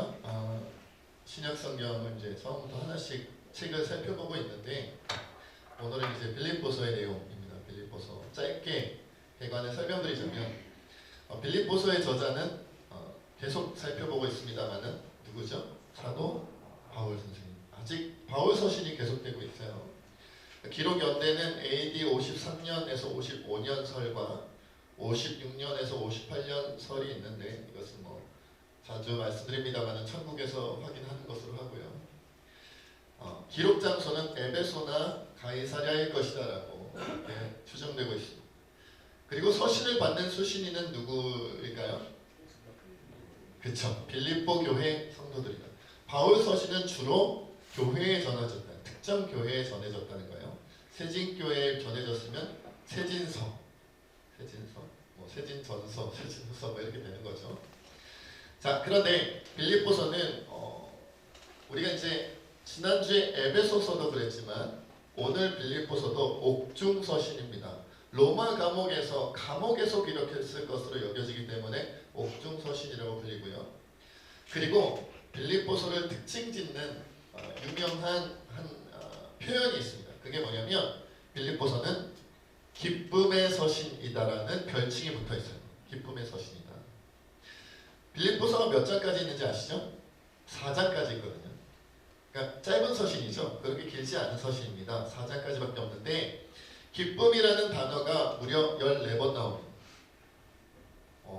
우리가 신약 성경을 이제 처음부터 하나씩 책을 살펴보고 있는데 오늘은 이제 빌립보서의 내용입니다. 빌립보서 짧게 개관을 설명드리자면 빌립보서의 저자는 계속 살펴보고 있습니다만은 누구죠? 사도 바울 선생님. 아직 바울 서신이 계속되고 있어요. 기록 연대는 AD 53년에서 55년 설과 56년에서 58년 설이 있는데 이것은 뭐 자주 말씀드립니다만은 천국에서 확인하는 것으로 하고요. 기록 장소는 에베소나 가이사랴일 것이다라고 추정되고 있습니다. 그리고 서신을 받는 수신인은 누구일까요? 그쵸, 빌립보 교회 성도들입니다. 바울 서신은 주로 교회에 전해졌다, 특정 교회에 전해졌다는 거예요. 세진교회에 전해졌으면 세진서, 뭐 세진전서, 세진서 뭐 이렇게 되는 거죠. 자, 그런데 빌립보서는 우리가 이제 지난주에 에베소서도 그랬지만 오늘 빌립보서도 옥중서신입니다. 로마 감옥에서 기록했을 것으로 여겨지기 때문에 옥중서신이라고 불리고요. 그리고 빌립보서를 특징 짓는 유명한 표현이 있습니다. 그게 뭐냐면 빌립보서는 기쁨의 서신이다라는 별칭이 붙어 있어요. 기쁨의 서신이다. 빌립보서가 몇 장까지 있는지 아시죠? 4장까지 있거든요. 그러니까 짧은 서신이죠. 그렇게 길지 않은 서신입니다. 4장까지밖에 없는데 기쁨이라는 단어가 무려 14번 나옵니다.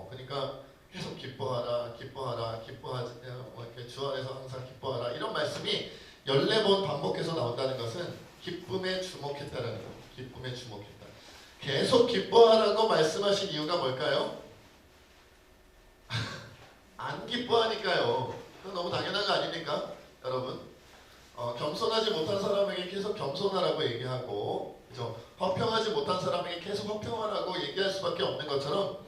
그러니까 계속 기뻐하라, 기뻐하지, 이렇게 주 안에서 항상 기뻐하라 이런 말씀이 14번 반복해서 나온다는 것은 기쁨에 주목했다는 거예요. 기쁨에 주목했다. 계속 기뻐하라고 말씀하신 이유가 뭘까요? 안 기뻐하니까요. 그건 너무 당연한 거 아닙니까? 여러분, 겸손하지 못한 사람에게 계속 겸손하라고 얘기하고, 그죠? 화평하지 못한 사람에게 계속 화평하라고 얘기할 수밖에 없는 것처럼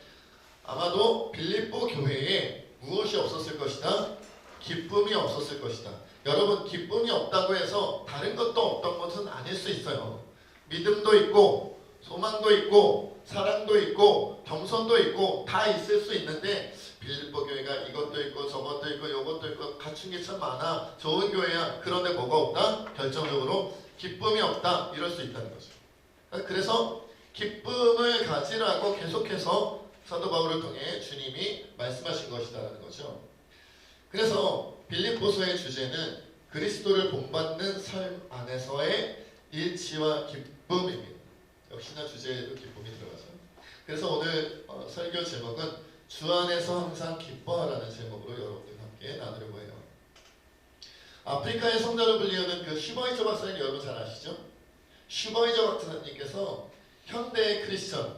아마도 빌립보 교회에 무엇이 없었을 것이다? 기쁨이 없었을 것이다. 여러분, 기쁨이 없다고 해서 다른 것도 없던 것은 아닐 수 있어요. 믿음도 있고 소망도 있고 사랑도 있고 겸손도 있고 다 있을 수 있는데 빌립보 교회가 이것도 있고 저것도 있고 요것도 있고 갖춘 게 참 많아. 좋은 교회야. 그런데 뭐가 없다? 결정적으로 기쁨이 없다. 이럴 수 있다는 거죠. 그래서 기쁨을 가지라고 계속해서 사도 바울을 통해 주님이 말씀하신 것이다라는 거죠. 그래서 빌립보서의 주제는 그리스도를 본받는 삶 안에서의 일치와 기쁨입니다. 역시나 주제에도 기쁨이 들어가죠. 그래서 오늘 설교 제목은 주 안에서 항상 기뻐하라는 제목으로 여러분들과 함께 나누려고 해요. 아프리카의 성자로 불리우는 그 슈버이저 박사님 여러분 잘 아시죠? 슈버이저 박사님께서 현대의 크리스천,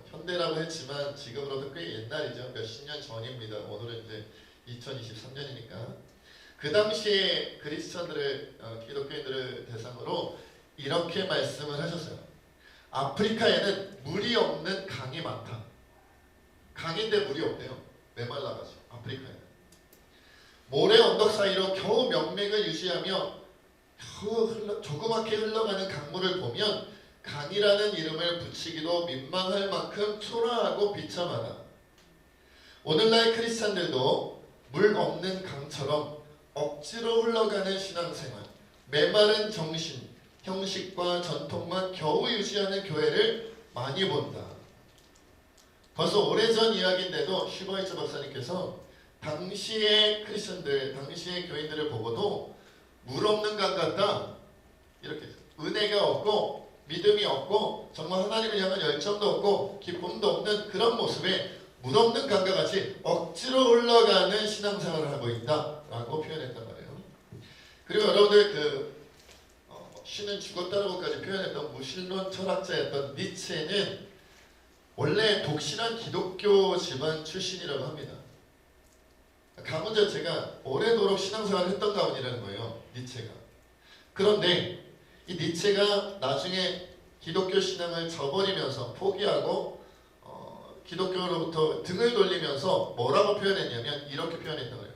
현대라고 했지만 지금으로도 꽤 옛날이죠. 몇십 년 전입니다. 오늘은 이제 2023년이니까 그 당시에 크리스천들을 기독교인들을 대상으로 이렇게 말씀을 하셨어요. 아프리카에는 물이 없는 강이 많다. 강인데 물이 없대요. 메말라가지고 아프리카에는 모래 언덕 사이로 겨우 명맥을 유지하며 겨우 조그맣게 흘러가는 강물을 보면 강이라는 이름을 붙이기도 민망할 만큼 초라하고 비참하다. 오늘날 크리스찬들도 물 없는 강처럼 억지로 흘러가는 신앙생활, 메마른 정신, 형식과 전통만 겨우 유지하는 교회를 많이 본다. 벌써 오래전 이야기인데도 슈버이처 박사님께서 당시의 크리스천들, 당시의 교인들을 보고도 물 없는 강 같다. 이렇게 은혜가 없고 믿음이 없고 정말 하나님을 향한 열정도 없고 기쁨도 없는 그런 모습에 물 없는 강과 같이 억지로 흘러가는 신앙생활을 하고 있다라고 표현했단 말이에요. 그리고 여러분들 신은 죽었다라고까지 표현했던 무신론 철학자였던 니체는 원래 독실한 기독교 집안 출신이라고 합니다. 가문 자체가 오래도록 신앙생활을 했던 가문이라는 거예요. 니체가. 그런데 이 니체가 나중에 기독교 신앙을 저버리면서 포기하고 기독교로부터 등을 돌리면서 뭐라고 표현했냐면 이렇게 표현했던 거예요.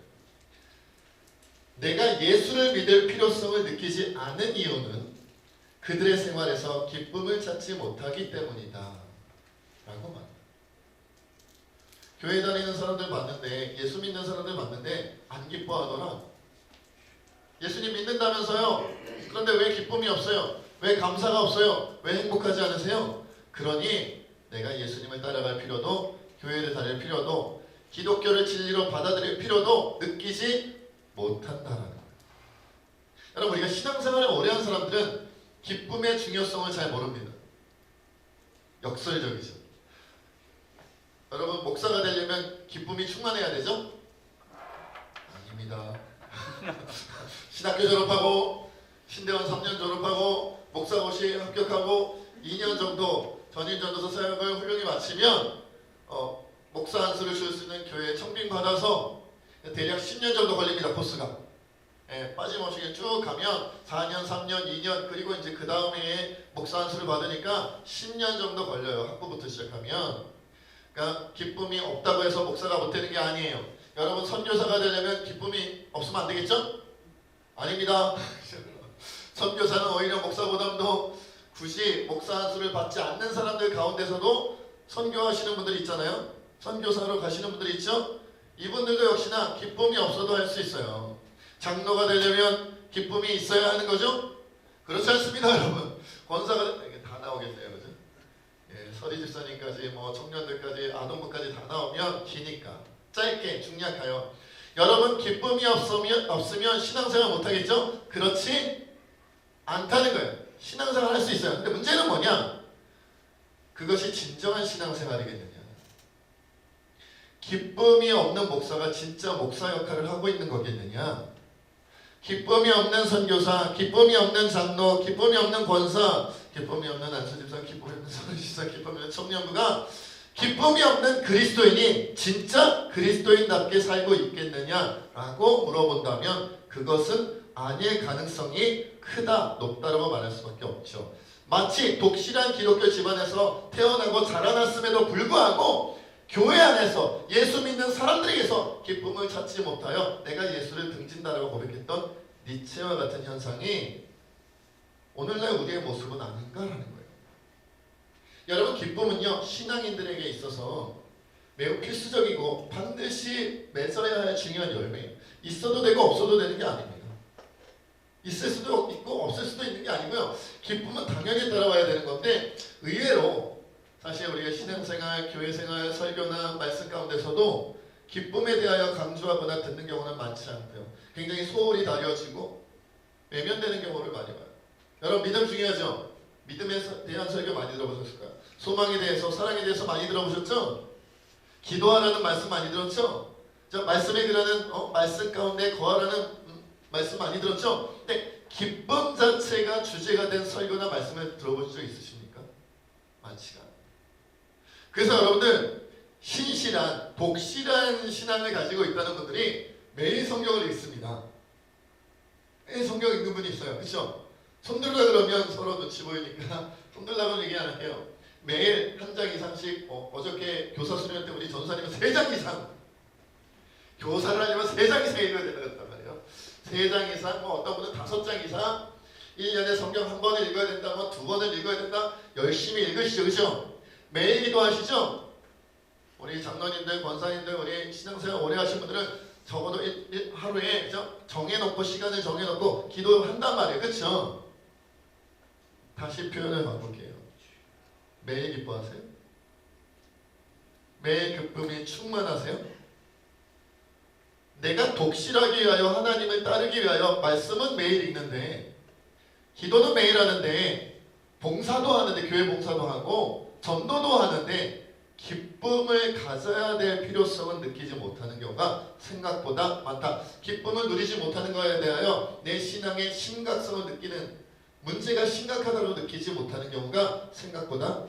내가 예수를 믿을 필요성을 느끼지 않은 이유는 그들의 생활에서 기쁨을 찾지 못하기 때문이다 라고 말합니다. 교회 다니는 사람들 봤는데, 예수 믿는 사람들 봤는데 안 기뻐하더라. 예수님 믿는다면서요. 그런데 왜 기쁨이 없어요? 왜 감사가 없어요? 왜 행복하지 않으세요? 그러니 내가 예수님을 따라갈 필요도, 교회를 다닐 필요도, 기독교를 진리로 받아들일 필요도 느끼지 못한다라는 거예요. 여러분, 우리가 신앙생활을 오래 한 사람들은 기쁨의 중요성을 잘 모릅니다. 역설적이죠. 여러분, 목사가 되려면 기쁨이 충만해야 되죠? 아닙니다. 신학교 졸업하고 신대원 3년 졸업하고 목사고시 합격하고 2년 정도 전인전도서 사역을 훌륭히 마치면 목사 안수를 줄 수 있는 교회에 청빙 받아서 대략 10년 정도 걸립니다. 코스가. 빠짐없이 쭉 가면 4년, 3년, 2년 그리고 이제 그 다음에 목사 안수를 받으니까 10년 정도 걸려요. 학부부터 시작하면. 그러니까 기쁨이 없다고 해서 목사가 못 되는 게 아니에요. 여러분, 선교사가 되려면 기쁨이 없으면 안 되겠죠? 아닙니다. 선교사는 오히려 목사보다도 굳이 목사 안수를 받지 않는 사람들 가운데서도 선교하시는 분들이 있잖아요. 선교사로 가시는 분들이 있죠? 이분들도 역시나 기쁨이 없어도 할 수 있어요. 장로가 되려면 기쁨이 있어야 하는 거죠? 그렇지 않습니다, 여러분. 권사가 이게 다 나오겠네요, 그죠? 서리 집사님까지 뭐 청년들까지 아동부까지 다 나오면 기니까 짧게 중략하여, 여러분 기쁨이 없으면 신앙생활 못하겠죠? 그렇지 않다는 거예요. 신앙생활 할 수 있어요. 근데 문제는 뭐냐? 그것이 진정한 신앙생활이겠느냐? 기쁨이 없는 목사가 진짜 목사 역할을 하고 있는 거겠느냐? 기쁨이 없는 선교사, 기쁨이 없는 장로, 기쁨이 없는 권사, 기쁨이 없는 안수집사, 기쁨이 없는 서리집사, 기쁨이 없는 청년부가 기쁨이 없는 그리스도인이 진짜 그리스도인답게 살고 있겠느냐라고 물어본다면 그것은 아닐 가능성이 크다, 높다라고 말할 수밖에 없죠. 마치 독실한 기독교 집안에서 태어나고 자라났음에도 불구하고 교회 안에서 예수 믿는 사람들에게서 기쁨을 찾지 못하여 내가 예수를 등진다라고 고백했던 니체와 같은 현상이 오늘날 우리의 모습은 아닌가라는 거예요. 여러분, 기쁨은요 신앙인들에게 있어서 매우 필수적이고 반드시 맺어야 할 중요한 열매예요. 있어도 되고 없어도 되는 게 아닙니다. 있을 수도 있고 없을 수도 있는 게 아니고요. 기쁨은 당연히 따라와야 되는 건데 의외로 사실 우리가 신앙생활, 교회생활, 설교나 말씀 가운데서도 기쁨에 대하여 강조하거나 듣는 경우는 많지 않고요. 굉장히 소홀히 다려지고 외면되는 경우를 많이 봐요. 여러분, 믿음 중요하죠? 믿음에 대한 설교 많이 들어보셨을까요? 소망에 대해서, 사랑에 대해서 많이 들어보셨죠? 기도하라는 말씀 많이 들었죠? 말씀에 그라는 말씀 가운데 거하라는 말씀 많이 들었죠? 근데 기쁨 자체가 주제가 된 설교나 말씀을 들어보신 적 있으십니까? 많지가 않아요. 그래서 여러분들 신실한, 독실한 신앙을 가지고 있다는 분들이 매일 성경을 읽습니다. 매일 성경 읽는 분이 있어요. 그렇죠? 손들라 그러면 서로 눈치 보이니까 손들라고는 얘기 안 할게요. 매일 한 장 이상씩 어저께 교사 수련 때 우리 전사님은 3장 이상 교사를 하려면 3장 이상 읽어야 된다고 말이에요. 3장 이상, 어떤 분은 5장 이상, 1년에 성경 한 번을 읽어야 된다, 2번을 읽어야 된다. 열심히 읽으시죠. 그렇죠? 매일 기도하시죠? 우리 장로님들, 권사님들, 우리 신앙생활 오래 하신 분들은 적어도 하루에 정해놓고, 시간을 정해놓고 기도한단 말이에요. 그렇죠? 다시 표현을 바꿀게요. 매일 기뻐하세요? 매일 기쁨이 충만하세요? 내가 독실하기 위하여, 하나님을 따르기 위하여 말씀은 매일 읽는데, 기도는 매일 하는데, 봉사도 하는데, 교회 봉사도 하고 전도도 하는데 기쁨을 가져야 될 필요성은 느끼지 못하는 경우가 생각보다 많다. 기쁨을 누리지 못하는 것에 대하여 내 신앙의 심각성을 느끼는, 문제가 심각하다고 느끼지 못하는 경우가 생각보다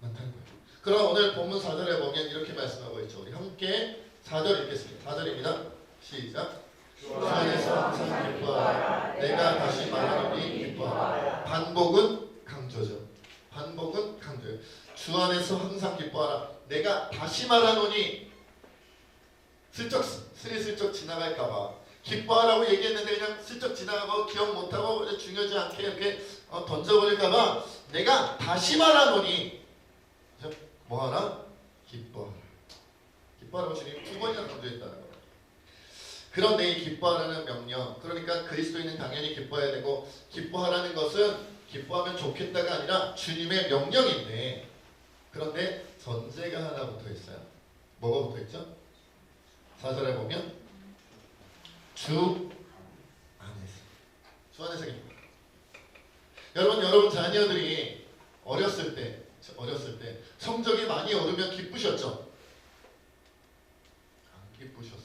많다는 거예요. 그럼 오늘 본문 4절에 보면 이렇게 말씀하고 있죠. 우리 함께 4절 읽겠습니다. 4절입니다. 시작. 주 안에서 항상 기뻐하라. 내가 다시 말하노니 기뻐하라. 반복은 강조죠. 반복은 강조예요. 주 안에서 항상 기뻐하라. 내가 다시 말하노니, 스리슬쩍 지나갈까봐 기뻐하라고 얘기했는데 그냥 슬쩍 지나가고 기억 못하고 중요하지 않게 이렇게 던져버릴까봐 내가 다시 말하노니, 뭐하라? 기뻐하라. 기뻐하라고 주님이 2번이나 강조했다는 거예요. 그런데 이 기뻐하라는 명령, 그러니까 그리스도인은 당연히 기뻐해야 되고, 기뻐하라는 것은 기뻐하면 좋겠다가 아니라 주님의 명령인데, 그런데 전제가 하나 붙어 있어요. 뭐가 붙어 있죠? 4절에 보면 주 안에서. 주 안에서 기뻐. 여러분 자녀들이 어렸을 때 성적이 많이 오르면 기쁘셨죠? 안 기쁘셨어요?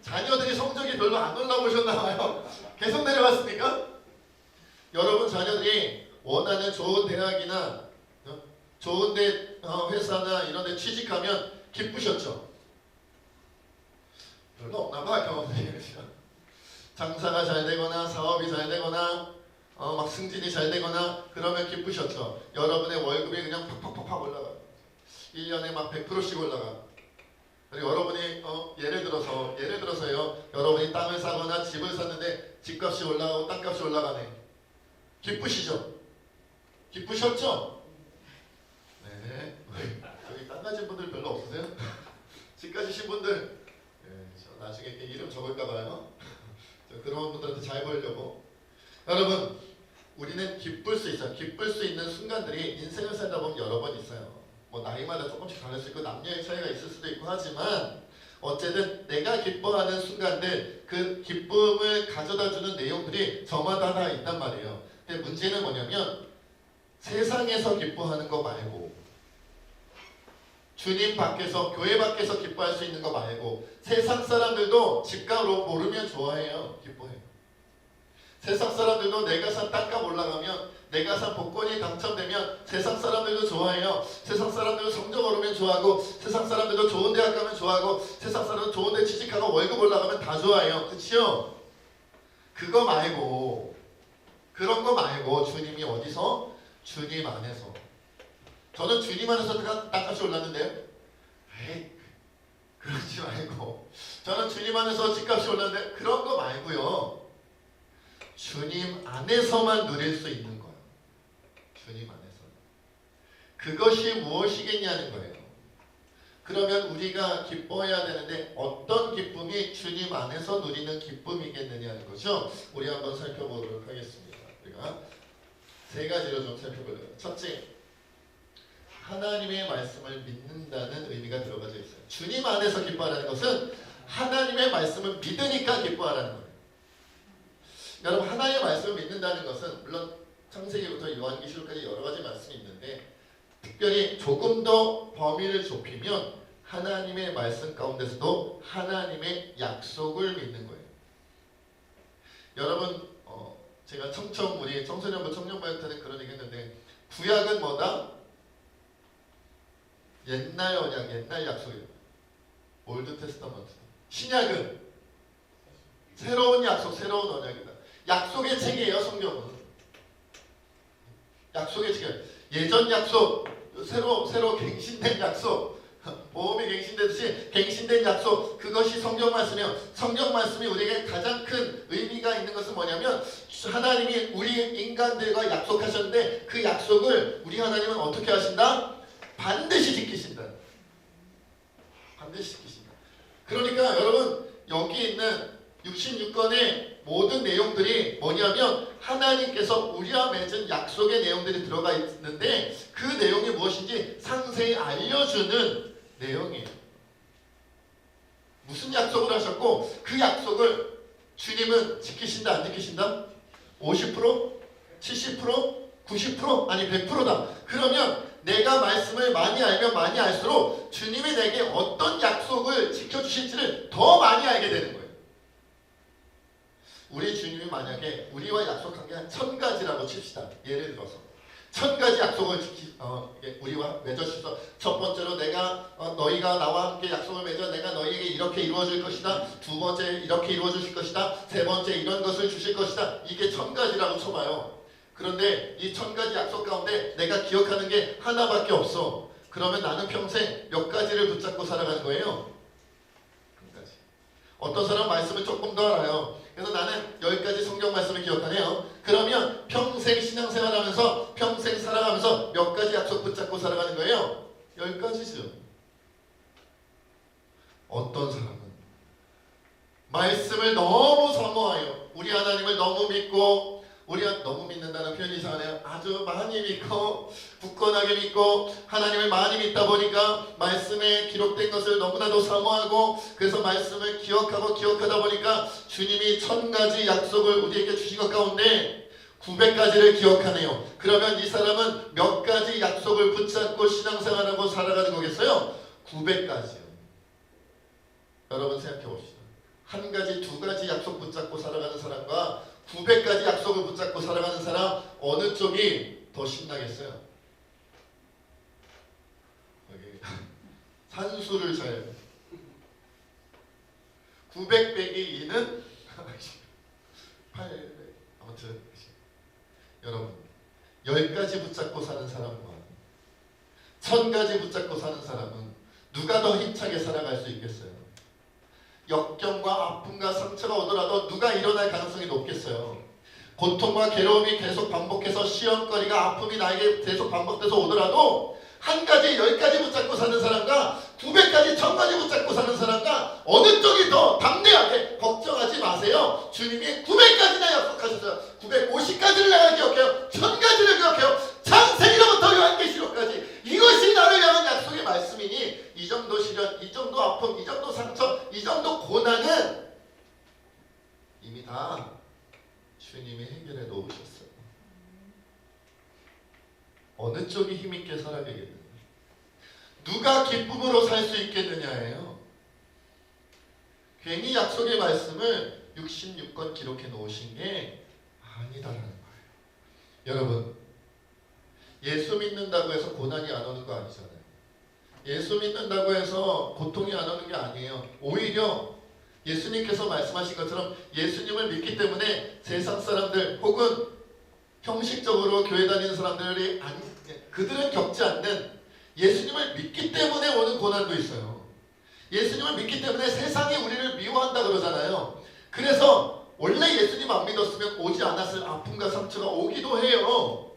자녀들이 성적이 별로 안 올라오셨나 봐요. 계속 내려갔습니까? 여러분 자녀들이 원하는 좋은 대학이나 좋은 데 회사나 이런 데 취직하면 기쁘셨죠? 별로 없나 봐 경험이. 장사가 잘 되거나 사업이 잘 되거나 막 승진이 잘 되거나 그러면 기쁘셨죠? 여러분의 월급이 그냥 팍팍팍팍 올라가. 1년에 막 100%씩 올라가. 그리고 여러분이 예를 들어서요. 여러분이 땅을 사거나 집을 샀는데 집값이 올라가고 땅값이 올라가네. 기쁘시죠? 기쁘셨죠? 네. 여기 땅 가진 분들 별로 없으세요? 집 가지신 분들, 네, 저 나중에 이름 적을까봐요. 그런 분들한테 잘 보이려고. 여러분, 우리는 기쁠 수 있어요. 기쁠 수 있는 순간들이 인생을 살다 보면 여러 번 있어요. 뭐 나이마다 조금씩 다를 수 있고 남녀의 차이가 있을 수도 있고 하지만 어쨌든 내가 기뻐하는 순간들, 그 기쁨을 가져다주는 내용들이 저마다 다 있단 말이에요. 근데 문제는 뭐냐면 세상에서 기뻐하는 거 말고, 주님 밖에서, 교회 밖에서 기뻐할 수 있는 거 말고, 세상 사람들도 집값 오르면 좋아해요. 기뻐해요. 세상 사람들도 내가 산 땅값 올라가면, 내가 산 복권이 당첨되면 세상 사람들도 좋아해요. 세상 사람들도 성적 오르면 좋아하고, 세상 사람들도 좋은 대학 가면 좋아하고, 세상 사람들도 좋은 데 취직하고 월급 올라가면 다 좋아해요. 그치요? 그거 말고, 그런 거 말고 주님이 어디서? 주님 안에서. 저는 주님 안에서 땅값이 올랐는데요. 에이, 그러지 말고. 저는 주님 안에서 집값이 올랐는데 그런 거 말고요. 주님 안에서만 누릴 수 있는 거예요. 주님 안에서. 그것이 무엇이겠냐는 거예요. 그러면 우리가 기뻐해야 되는데 어떤 기쁨이 주님 안에서 누리는 기쁨이겠느냐는 거죠. 우리 한번 살펴보도록 하겠습니다. 우리가 세 가지로 좀 살펴보려고. 첫째, 하나님의 말씀을 믿는다는 의미가 들어가져 있어요. 주님 안에서 기뻐하라는 것은 하나님의 말씀을 믿으니까 기뻐하라는 거예요. 여러분, 하나님의 말씀을 믿는다는 것은 물론 창세기부터 요한계시록까지 여러 가지 말씀이 있는데, 특별히 조금 더 범위를 좁히면 하나님의 말씀 가운데서도 하나님의 약속을 믿는 거예요. 여러분, 제가 우리 청소년부 청년부 때는 그런 얘기 했는데, 구약은 뭐다? 옛날 언약, 옛날 약속이에요. 올드 테스터먼트. 신약은 새로운 약속, 새로운 언약이다. 약속의 책이에요, 성경은. 약속의 책. 예전 약속, 새로 갱신된 약속, 보험이 갱신되듯이 갱신된 약속, 그것이 성경 말씀이에요. 성경 말씀이 우리에게 가장 큰 의미가 있는 것은 뭐냐면, 하나님이 우리 인간들과 약속하셨는데 그 약속을 우리 하나님은 어떻게 하신다? 반드시 지키신다. 반드시 지키신다. 그러니까 여러분, 여기 있는 66권의 모든 내용들이 뭐냐면 하나님께서 우리와 맺은 약속의 내용들이 들어가 있는데, 그 내용이 무엇인지 상세히 알려주는 내용이에요. 무슨 약속을 하셨고 그 약속을 주님은 지키신다, 안 지키신다? 50%? 70%? 90%? 아니 100%다. 그러면 내가 말씀을 많이 알면 많이 알수록 주님이 내게 어떤 약속을 지켜주실지를 더 많이 알게 되는 거예요. 우리 주님이 만약에 우리와 약속한 게 한 1000가지라고 칩시다. 예를 들어서 1000가지 약속을 우리와 맺어주셔서, 첫 번째로 내가 너희가 나와 함께 약속을 맺어 내가 너희에게 이렇게 이루어줄 것이다. 두 번째 이렇게 이루어주실 것이다. 세 번째 이런 것을 주실 것이다. 이게 1000가지라고 쳐봐요. 그런데 이 1000가지 약속 가운데 내가 기억하는 게 하나밖에 없어. 그러면 나는 평생 몇 가지를 붙잡고 살아가는 거예요? 한 가지. 어떤 사람은 말씀을 조금 더 알아요. 그래서 나는 10가지 성경 말씀을 기억하네요. 그러면 평생 신앙생활하면서 평생 살아가면서 몇 가지 약속 붙잡고 살아가는 거예요? 10가지죠. 어떤 사람은 말씀을 너무 사모하여 우리 하나님을 너무 믿고 우리가 너무 믿는다는 표현이 이상하네요. 아주 많이 믿고 굳건하게 믿고 하나님을 많이 믿다 보니까 말씀에 기록된 것을 너무나도 사모하고 그래서 말씀을 기억하고 기억하다 보니까 주님이 1000가지 약속을 우리에게 주신 것 가운데 900가지를 기억하네요. 그러면 이 사람은 몇 가지 약속을 붙잡고 신앙생활하고 살아가는 거겠어요? 900가지요. 여러분 생각해 봅시다. 한 가지, 두 가지 약속 붙잡고 살아가는 사람과 900가지 약속을 붙잡고 살아가는 사람 어느 쪽이 더 신나겠어요? 여기 산수를 잘 900 빼기 2는 800 아무튼 여러분 10가지 붙잡고 사는 사람과 1000가지 붙잡고 사는 사람은 누가 더 힘차게 살아갈 수 있겠어요? 역경과 아픔과 상처가 오더라도 누가 일어날 가능성이 높겠어요? 고통과 괴로움이 계속 반복해서 시험거리가 아픔이 나에게 계속 반복돼서 오더라도 한 가지 10가지 붙잡고 사는 사람과 900가지 1000가지 붙잡고 사는 사람과 어느 쪽이 더 담대하게 걱정하지 마세요. 주님이 900가지나 약속하셨어요. 950가지를 내가 기억해요. 1000가지를 기억해요. 창세기로부터 요한계시록까지 이것이 나를 향한 약속의 말씀이니 이 정도 시련, 이 정도 아픔, 이 정도 상처, 이 정도 고난은 이미 다 주님이 해결해 놓으셨어요. 어느 쪽이 힘있게 살아가겠느냐, 누가 기쁨으로 살 수 있겠느냐예요. 괜히 약속의 말씀을 66권 기록해 놓으신 게 아니다라는 거예요. 여러분, 예수 믿는다고 해서 고난이 안 오는 거 아니잖아요. 예수 믿는다고 해서 고통이 안 오는 게 아니에요. 오히려 예수님께서 말씀하신 것처럼 예수님을 믿기 때문에 세상 사람들 혹은 형식적으로 교회 다니는 사람들이 그들은 겪지 않는 예수님을 믿기 때문에 오는 고난도 있어요. 예수님을 믿기 때문에 세상이 우리를 미워한다 그러잖아요. 그래서 원래 예수님 안 믿었으면 오지 않았을 아픔과 상처가 오기도 해요.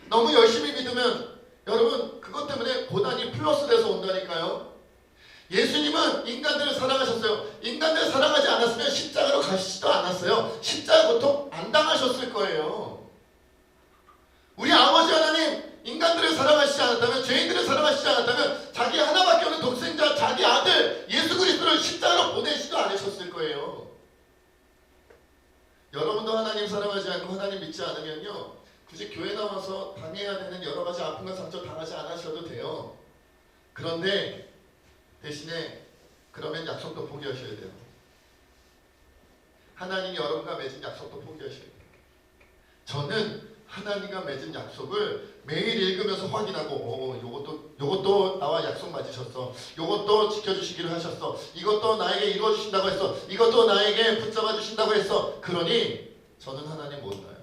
너무 열심히 믿으면 여러분 그것 때문에 고난이 플러스 돼서 온다니까요. 예수님은 인간들을 사랑하셨어요. 인간들을 사랑하지 않았으면 십자가로 가시지도 않았어요. 십자가 고통 안 당하셨을 거예요. 우리 아버지 하나님 인간들을 사랑하시지 않았다면, 죄인들을 사랑하시지 않았다면 자기 하나밖에 없는 독생자 자기 아들 예수 그리스도를 십자가로 보내시지도 않으셨을 거예요. 여러분도 하나님 사랑하지 않고 하나님 믿지 않으면요, 굳이 교회 나와서 당해야 되는 여러 가지 아픔과 상처 당하지 않으셔도 돼요. 그런데 대신에 그러면 약속도 포기하셔야 돼요. 하나님이 여러분과 맺은 약속도 포기하셔야 돼요. 저는 하나님과 맺은 약속을 매일 읽으면서 확인하고 요것도 나와 약속 맞으셨어. 요것도 지켜주시기로 하셨어. 이것도 나에게 이루어주신다고 했어. 이것도 나에게 붙잡아 주신다고 했어. 그러니 저는 하나님 못 나요.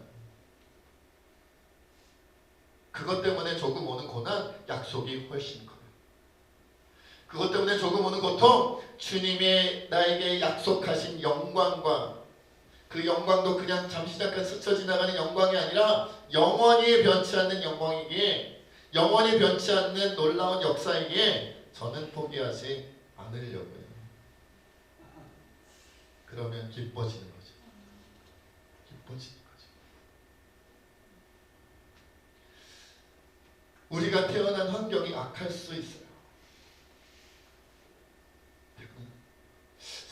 그것 때문에 조금 오는 고난, 약속이 훨씬 커요. 그것 때문에 조금 오는 고통, 주님의 나에게 약속하신 영광과 그 영광도 그냥 잠시 잠깐 스쳐 지나가는 영광이 아니라 영원히 변치 않는 영광이기에, 영원히 변치 않는 놀라운 역사이기에 저는 포기하지 않으려고요. 그러면 기뻐지는 거죠. 기뻐지는 거죠. 우리가 태어난 환경이 악할 수 있어요.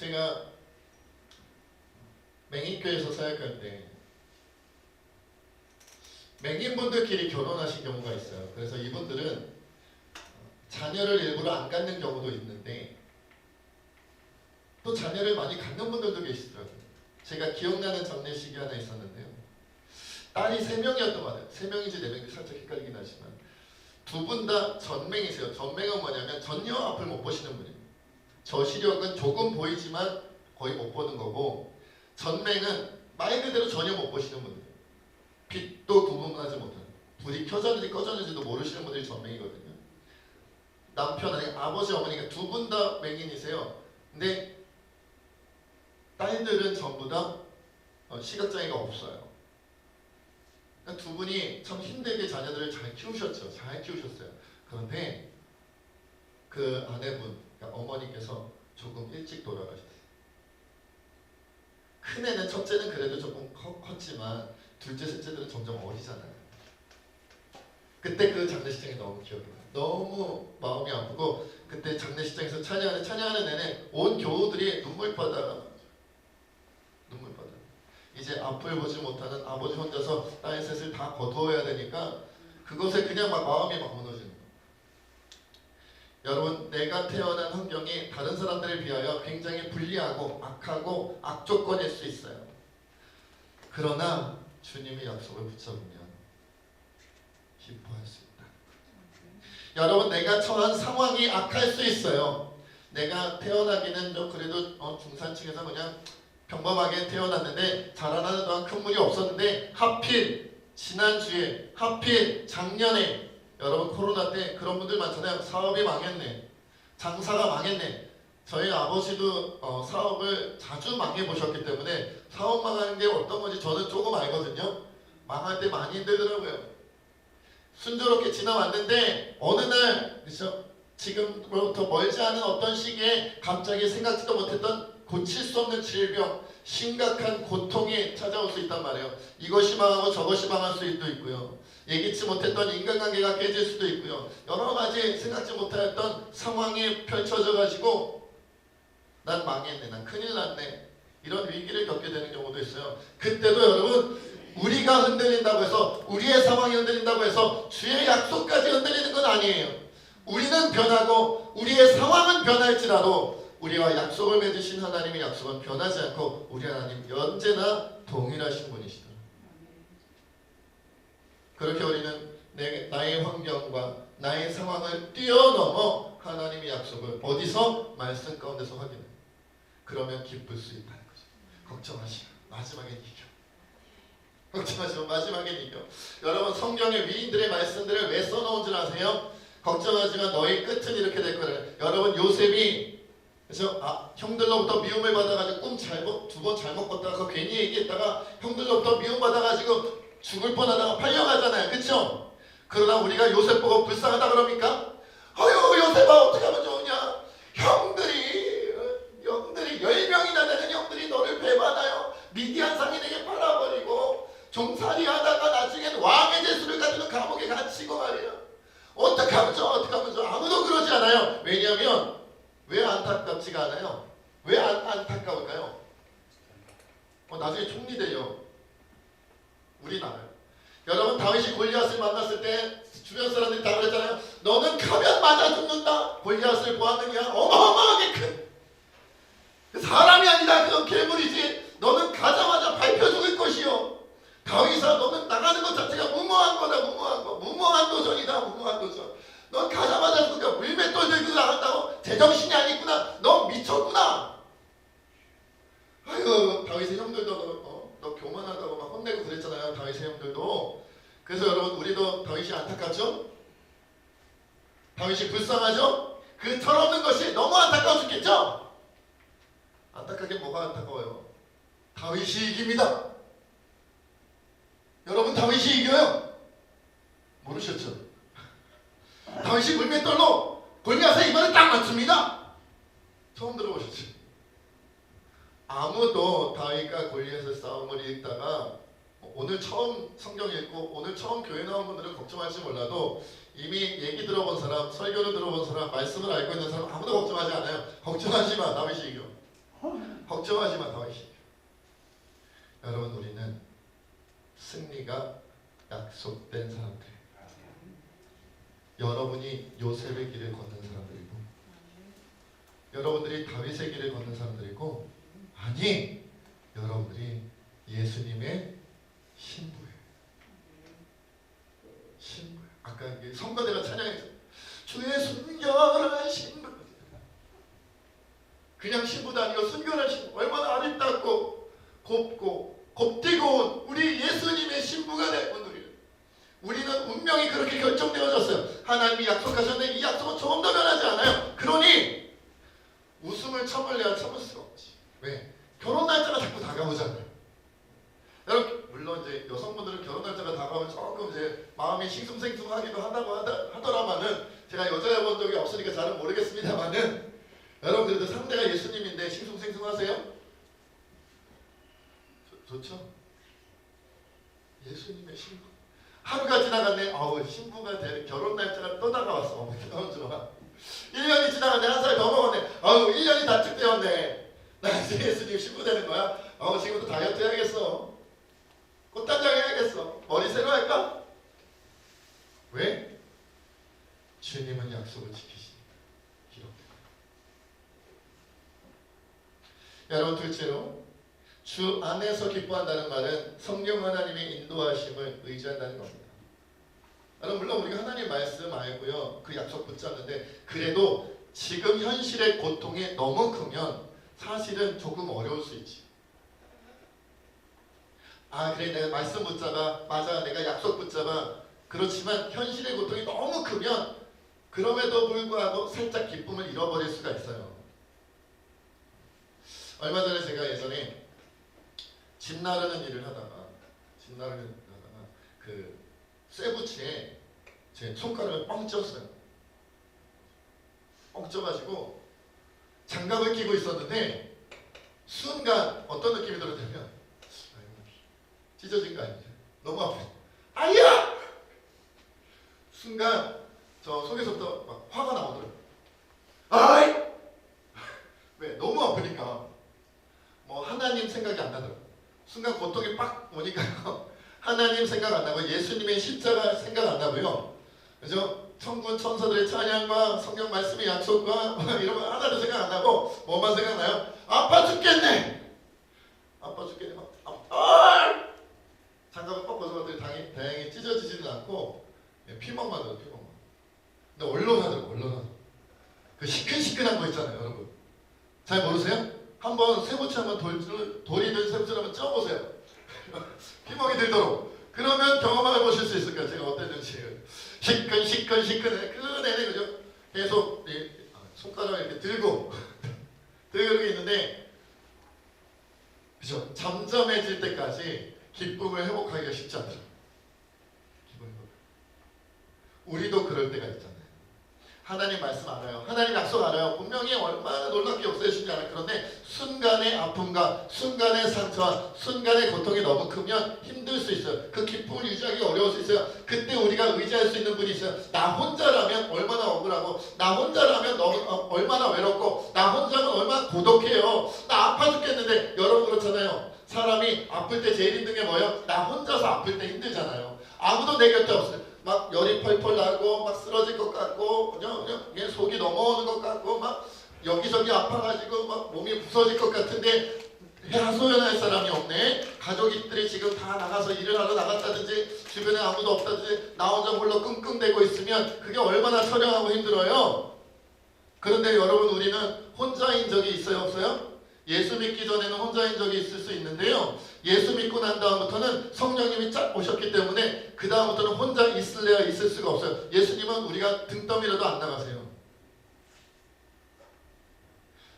제가 맹인교회에서 사역할 때 맹인분들끼리 결혼하신 경우가 있어요. 그래서 이분들은 자녀를 일부러 안 갖는 경우도 있는데 또 자녀를 많이 갖는 분들도 계시더라고요. 제가 기억나는 장례식이 하나 있었는데요. 딸이 3명이었던 것 같아요. 3명인지 4명인지 살짝 헷갈리긴 하지만 두 분 다 전맹이세요. 전맹은 뭐냐면 전혀 앞을 못 보시는 분이에요. 저시력은 조금 보이지만 거의 못 보는 거고, 전맹은 말 그대로 전혀 못 보시는 분들, 빛도 구분하지 못하는, 불이 켜졌는지 꺼졌는지도 모르시는 분들이 전맹이거든요. 남편 아니 아버지 어머니가 두 분 다 맹인이세요. 근데 딸들은 전부 다 시각장애가 없어요. 그러니까 두 분이 참 힘들게 자녀들을 잘 키우셨죠. 잘 키우셨어요. 그런데 그 아내분, 그러니까 어머니께서 조금 일찍 돌아가셨어요. 큰애는, 첫째는 그래도 조금 컸지만 둘째, 셋째들은 점점 어리잖아요. 그때 그 장례식장이 너무 기억이 나요. 너무 마음이 아프고, 그때 장례식장에서 찬양하는 내내 온 교우들이 눈물바다가 이제 앞을 보지 못하는 아버지 혼자서 딸 셋을 다 거두어야 되니까 그것에 그냥 막 마음이 막 무너지는 거예요. 여러분, 내가 태어난 환경이 다른 사람들에 비하여 굉장히 불리하고 악하고 악조건일 수 있어요. 그러나 주님의 약속을 붙잡으면 기뻐할 수 있다. 여러분, 내가 처한 상황이 악할 수 있어요. 내가 태어나기는 좀 그래도 중산층에서 그냥 평범하게 태어났는데 자라나는 동안 큰 물이 없었는데, 하필 지난주에, 하필 작년에, 여러분 코로나 때 그런 분들 많잖아요. 사업이 망했네, 장사가 망했네. 저희 아버지도 사업을 자주 망해보셨기 때문에 사업 망하는 게 어떤 건지 저는 조금 알거든요. 망할 때 많이 힘들더라고요. 순조롭게 지나왔는데 어느 날, 그렇죠? 지금부터 멀지 않은 어떤 시기에 갑자기 생각지도 못했던 고칠 수 없는 질병, 심각한 고통이 찾아올 수 있단 말이에요. 이것이 망하고 저것이 망할 수도 있고요. 예기치 못했던 인간관계가 깨질 수도 있고요. 여러 가지 생각지 못했던 상황이 펼쳐져 가지고 난 망했네, 난 큰일 났네, 이런 위기를 겪게 되는 경우도 있어요. 그때도 여러분, 우리가 흔들린다고 해서, 우리의 상황이 흔들린다고 해서 주의 약속까지 흔들리는 건 아니에요. 우리는 변하고 우리의 상황은 변할지라도 우리와 약속을 맺으신 하나님의 약속은 변하지 않고 우리 하나님 언제나 동일하신 분이시다. 그렇게 우리는 나의 환경과 나의 상황을 뛰어넘어 하나님의 약속을 어디서? 말씀 가운데서 확인해요. 그러면 기쁠 수 있다는 거죠. 걱정하지 마, 마지막엔 이겨. 걱정하지 마, 마지막엔 이겨. 여러분, 성경의 위인들의 말씀들을 왜 써놓은 줄 아세요? 걱정하지만 너희 끝은 이렇게 될 거래요. 여러분, 요셉이 그래서 형들로부터 미움을 받아가지고 두 번 잘못 꿨다가 그거 괜히 얘기했다가 형들로부터 미움 받아가지고 죽을 뻔하다가 팔려가잖아요. 그쵸? 그러나 우리가 요셉 보고 불쌍하다 그럽니까? 어휴, 요셉아, 어떻게 하면 좋으냐? 형들이 10명이나 되는 형들이 너를 배반하여 미디안 상인에게 팔아버리고 종살이 하다가 나중엔 왕의 재수를 가지고 감옥에 갇히고 말이야. 어떻게 하면 좋아? 어떻게 하면 좋아? 아무도 그러지 않아요. 왜냐하면 왜 안타깝지가 않아요? 왜 안타까울까요? 나중에 총리 돼요. 우리나라. 여러분, 다윗이 골리앗을 만났을 때 주변 사람들이 다 그랬잖아요. 너는 가면 맞아 죽는다. 골리앗을 보았느냐? 어마어마하게 큰 사람이 아니다. 그건 괴물이지. 너는 가자마자 밟혀 죽을 것이요. 다윗아, 너는 나가는 것 자체가 무모한 거다. 무모한 도전이다. 무모한 도전. 넌 가자마자 죽을까? 물맷돌 들고 나간다고? 제정신이 아니구나. 너 미쳤구나. 아유, 다윗의 형들도 너 교만하다고 막 혼내고 그랬잖아요. 다윗의 형들도. 그래서 여러분, 우리도 다윗이 안타깝죠? 다윗이 불쌍하죠? 그 철없는 것이 너무 안타까워 죽겠죠? 안타깝게 뭐가 안타까워요? 다윗이 이깁니다. 여러분, 다윗이 이겨요. 모르셨죠? 다윗이 물맷돌로 골리앗의 이마를 딱 맞춥니다. 처음 들어보셨죠? 아무도 다윗과 골리앗의 싸움을 읽다가 오늘 처음 성경 읽고 오늘 처음 교회 나온 분들은 걱정할지 몰라도 이미 얘기 들어본 사람, 설교를 들어본 사람, 말씀을 알고 있는 사람 아무도 걱정하지 않아요. 걱정하지 마, 다윗이 이겨. 걱정하지 마, 다윗이 이겨. 여러분, 우리는 승리가 약속된 사람들. 여러분이 요셉의 길을 걷는 사람들이고 여러분들이 다윗의 길을 걷는 사람들이고, 아니, 여러분들이 예수님의 신부예요. 신부예요. 아까 성가대가 찬양했죠. 주의 순결한 신부. 그냥 신부도 아니고 순결한 신부. 얼마나 아름답고 곱고 곱디고 우리 예수님의 신부가 될 분들. 우리는 운명이 그렇게 결정되어졌어요. 하나님이 약속하셨는데 이 약속은 조금 더 변하지 않아요. 그러니 웃음을 참을래야 참을 수가 없지. 왜? 결혼 날짜가 자꾸 다가오잖아요. 여러분, 물론 이제 여성분들은 결혼 날짜가 다가오면 조금 이제 마음이 싱숭생숭하기도 하다고 하더라마는, 제가 여자여 본 적이 없으니까 잘은 모르겠습니다만은, 신청하세요? 좋죠? 예수님의 신부. 하루가 지나갔네. 아우 신부가 결혼 날짜가 또 다가왔어. 너무 좋아. 1년이 지나갔네. 한 살 더 먹었네. 아우 1년이 단축되었네. 나 이제 예수님 신부 되는 거야. 아우 지금부터 다이어트 해야겠어. 꽃단장 해야겠어. 머리 새로 할까? 왜? 주님은 약속을 지키시니까. 기록된 거예요. 여러분 둘째로 주 안에서 기뻐한다는 말은 성령 하나님의 인도하심을 의지한다는 겁니다. 여러분 물론 우리가 하나님 말씀 알고요. 그 약속 붙잡는데 그래도 지금 현실의 고통이 너무 크면 사실은 조금 어려울 수 있지. 아 그래 내가 말씀 붙잡아. 맞아 내가 약속 붙잡아. 그렇지만 현실의 고통이 너무 크면 그럼에도 불구하고 살짝 기쁨을 잃어버릴 수가 있어요. 얼마 전에 제가 예전에 집 나르는 일을 하다가 그 쇠붙이에 제 손가락을 뻥 쪘어요. 뻥 쪄가지고 장갑을 끼고 있었는데 순간 어떤 느낌이 들었냐면 찢어진 거 아니죠? 너무 아파. 아야! 순간 저 속에서부터 막 화가 나오더라고요. 아이! 왜? 너무 아프니까 뭐 하나님 생각이 안 나더라고요. 순간 고통이 빡 오니까요. 하나님 생각 안 나고 예수님의 십자가 생각 안 나고요. 그죠? 천군 천사들의 찬양과 성경 말씀의 약속과 이런 거 하나도 생각 안 나고 뭐만 생각나요? 아파 죽겠네. 아파 죽겠네. 장갑을 뻗 벗어봤더니 다행히 찢어지지는 않고 피멍만 들어 피멍만. 근데 얼얼하더라고. 그 시큰시큰한 거 있잖아요 여러분. 잘 모르세요? 한번 쇠붙이 한번 돌이든 쇠붙이 한번 쪄보세요. 피멍이 들도록. 그러면 경험해 보실 수 있을 거예요. 제가 어땠는지. 시큰해. 그 내내 그죠? 계속 손가락을 이렇게 들고 이렇게 있는데 그죠? 잠잠해질 때까지 기쁨을 회복하기가 쉽지 않더라고요. 우리도 그럴 때가 있잖아요. 하나님 말씀 알아요. 하나님 약속 알아요. 분명히 얼마나 놀랍게 역사해 주신지 알아요. 그런데 순간의 아픔과 순간의 상처와 순간의 고통이 너무 크면 힘들 수 있어요. 그 기쁨을 유지하기가 어려울 수 있어요. 그때 우리가 의지할 수 있는 분이 있어요. 나 혼자라면 얼마나 억울하고 나 혼자라면 얼마나 외롭고 나 혼자면 얼마나 고독해요. 나 아파 죽겠는데 여러분 그렇잖아요. 사람이 아플 때 제일 힘든 게 뭐예요? 나 혼자서 아플 때 힘들잖아요. 아무도 내 곁에 없어요. 막 열이 펄펄 나고 막 쓰러질 것 같고 그냥 속이 넘어오는 것 같고 막 여기저기 아파가지고 막 몸이 부서질 것 같은데 하소연할 사람이 없네. 가족들이 지금 다 나가서 일을 하러 나갔다든지 주변에 아무도 없다든지 나 혼자 홀로 끙끙대고 있으면 그게 얼마나 처량하고 힘들어요. 그런데 여러분 우리는 혼자인 적이 있어요 없어요? 예수 믿기 전에는 혼자인 적이 있을 수 있는데요. 예수 믿고 난 다음부터는 성령님이 쫙 오셨기 때문에 그 다음부터는 혼자 있을래야 있을 수가 없어요. 예수님은 우리가 등 떠밀어도 안 나가세요.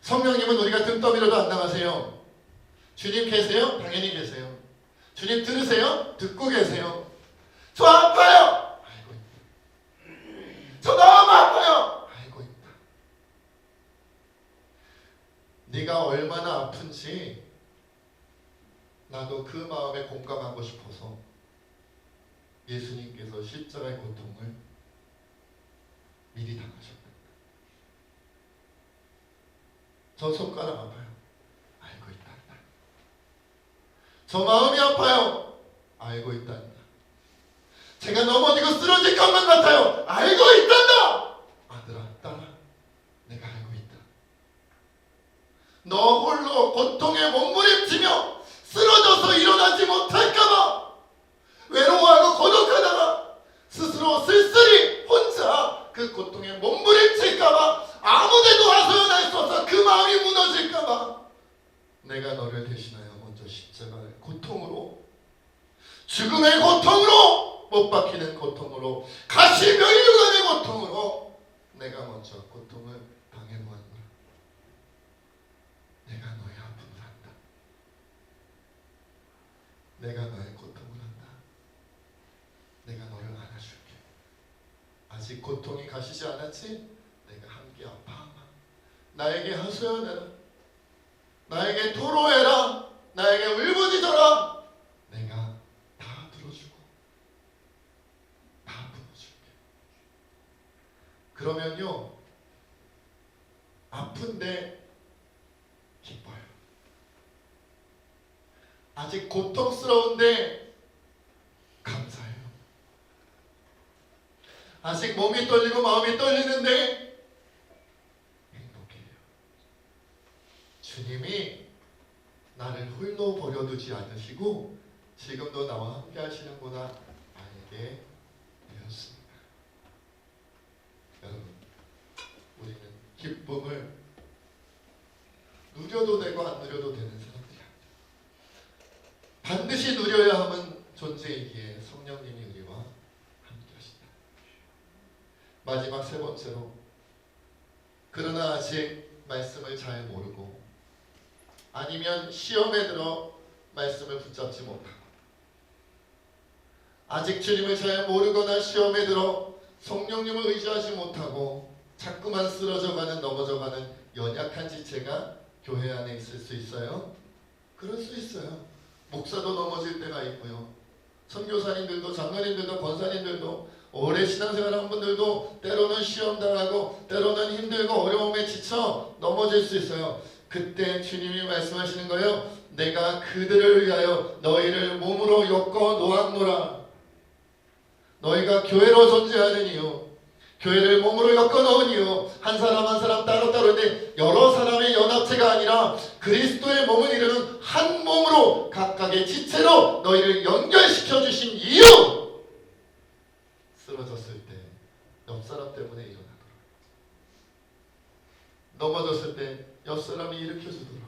성령님은 우리가 등 떠밀어도 안 나가세요. 주님 계세요? 당연히 계세요. 주님 들으세요? 듣고 계세요. 저 아파요! 알고 있다. 저 너무 아파요! 알고 있다. 네가 얼마나 아픈지 나도 그 마음에 공감하고 싶어서 예수님께서 십자가의 고통을 미리 당하셨다. 저 손가락 아파요. 알고 있다. 저 마음이 아파요. 알고 있다. 제가 넘어지고 쓰러질 것만 같아요. 알고 있단다. 아들아, 딸아, 내가 알고 있다. 너 홀로 고통에 몸부림치며 쓰러져서 일어나지 못할까봐 외로워하고 고독하다가 스스로 쓸쓸히 혼자 그 고통에 몸부림칠까봐 아무데도 하소연할 수 없어 그 마음이 무너질까봐 내가 너를 대신하여 먼저 십자가의 고통으로 죽음의 고통으로 못 박히는 고통으로 가시면류관의 고통으로 내가 먼저 고통을 당해보았노라. 내가 너의 아픔을 안다. 내가 너의 고통을 안다. 내가 너를 안아줄게. 아직 고통이 가시지 않았지? 내가 함께 아파하마. 나에게 하소연해라. 나에게 토로해라, 나에게 울부짖어라, 내가 다 들어주고 다 풀어줄게. 그러면요, 아픈데 기뻐요. 아직 고통스러운데 감사해요. 아직 몸이 떨리고 마음이 떨리는데 행복해요. 주님이 나를 홀로 버려두지 않으시고 지금도 나와 함께 하시는구나 알게 되었습니다. 여러분, 우리는 기쁨을 누려도 되고 안 누려도 되는 사람들이 아니다. 반드시 누려야 하는 존재이기에 성령님이 우리와 함께 하신다. 마지막 세 번째로, 그러나 아직 말씀을 잘 모르고 아니면 시험에 들어 말씀을 붙잡지 못하고, 아직 주님을 잘 모르거나 시험에 들어 성령님을 의지하지 못하고 자꾸만 쓰러져가는, 넘어져가는 연약한 지체가 교회 안에 있을 수 있어요? 그럴 수 있어요. 목사도 넘어질 때가 있고요, 선교사님들도, 장로님들도, 권사님들도, 오래 신앙생활한 분들도 때로는 시험당하고 때로는 힘들고 어려움에 지쳐 넘어질 수 있어요. 그때 주님이 말씀하시는 거예요. 내가 그들을 위하여 너희를 몸으로 엮어 놓았노라. 너희가 교회로 존재하는 이유, 교회를 몸으로 엮어 놓은 이유, 한 사람 한 사람 따로따로인데 여러 사람의 연합체가 아니라 그리스도의 몸을 이루는 한 몸으로 각각의 지체로 너희를 연결시켜 주신 이유, 쓰러졌을 때 옆 사람 때문에 일어나도록, 넘어졌을 때 옆 사람이 일으켜 주도록.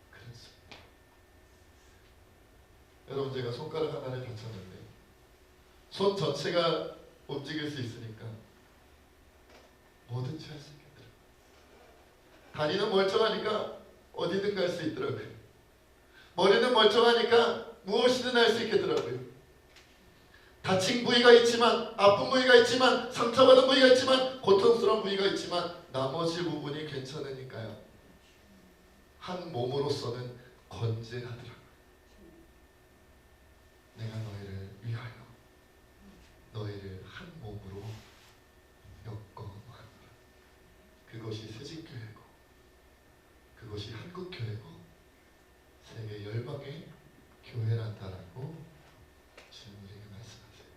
그렇습니다. 여러분, 제가 손가락 하나를 다쳤는데 손 전체가 움직일 수 있으니까 뭐든지 할 수 있겠더라고요. 다리는 멀쩡하니까 어디든 갈 수 있더라고요. 머리는 멀쩡하니까 무엇이든 할 수 있겠더라고요. 다친 부위가 있지만, 아픈 부위가 있지만, 상처받은 부위가 있지만, 고통스러운 부위가 있지만 나머지 부분이 괜찮으니까요, 한 몸으로서는 건재하더라고요. 내가 너희를 위하여 너희를 한 몸으로 엮어 놓았노라. 그것이 새집교회고, 그것이 한국교회고, 세계 열방의 교회란다라고 주님 우리에게 말씀하세요.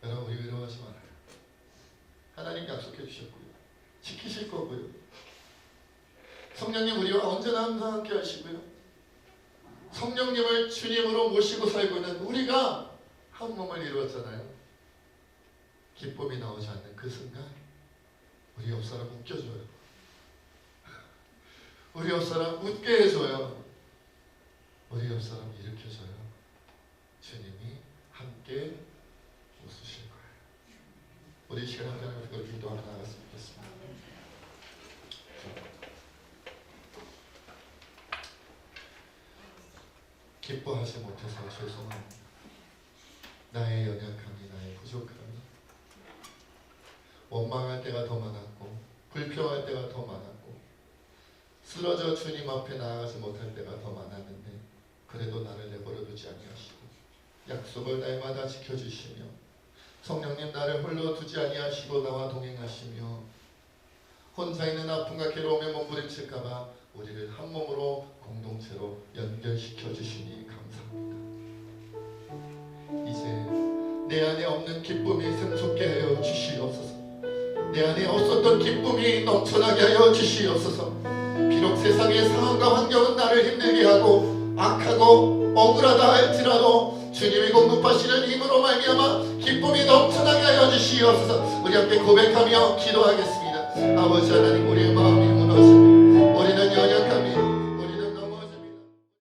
여러분, 우리 외로워하지 말아요. 하나님 약속해 주셨고요, 지키실 거고요, 성령님 우리와 언제나 항상 함께 하시고요, 성령님을 주님으로 모시고 살고 있는 우리가 한 몸을 이루었잖아요. 기쁨이 나오지 않는 그 순간 우리 옆 사람 웃겨줘요. 우리 옆 사람 웃게 해줘요. 우리 옆 사람 일으켜줘요. 주님이 함께 웃으실 거예요. 우리 시간 함께 하는 걸 기도하며 나갔으면 좋겠습니다. 기뻐하지 못해서 죄송합니다. 나의 연약함이, 나의 부족함이, 원망할 때가 더 많았고 불평할 때가 더 많았고 쓰러져 주님 앞에 나아가지 못할 때가 더 많았는데, 그래도 나를 내버려 두지 아니하시고 약속을 날마다 지켜주시며 성령님 나를 홀로 두지 아니하시고 나와 동행하시며 혼자 있는 아픔과 괴로움에 몸부림칠까봐 우리를 한 몸으로 공동체로 연결시켜 주시니 감사합니다. 이제 내 안에 없는 기쁨이 샘솟게 하여 주시옵소서. 내 안에 없었던 기쁨이 넘쳐나게 하여 주시옵소서. 비록 세상의 상황과 환경은 나를 힘들게 하고 악하고 억울하다 할지라도 주님이 공급하시는 힘으로 말미암아 기쁨이 넘쳐나게 하여 주시옵소서. 우리 함께 고백하며 기도하겠습니다. 아버지 하나님, 우리의 마음이 무너집니다.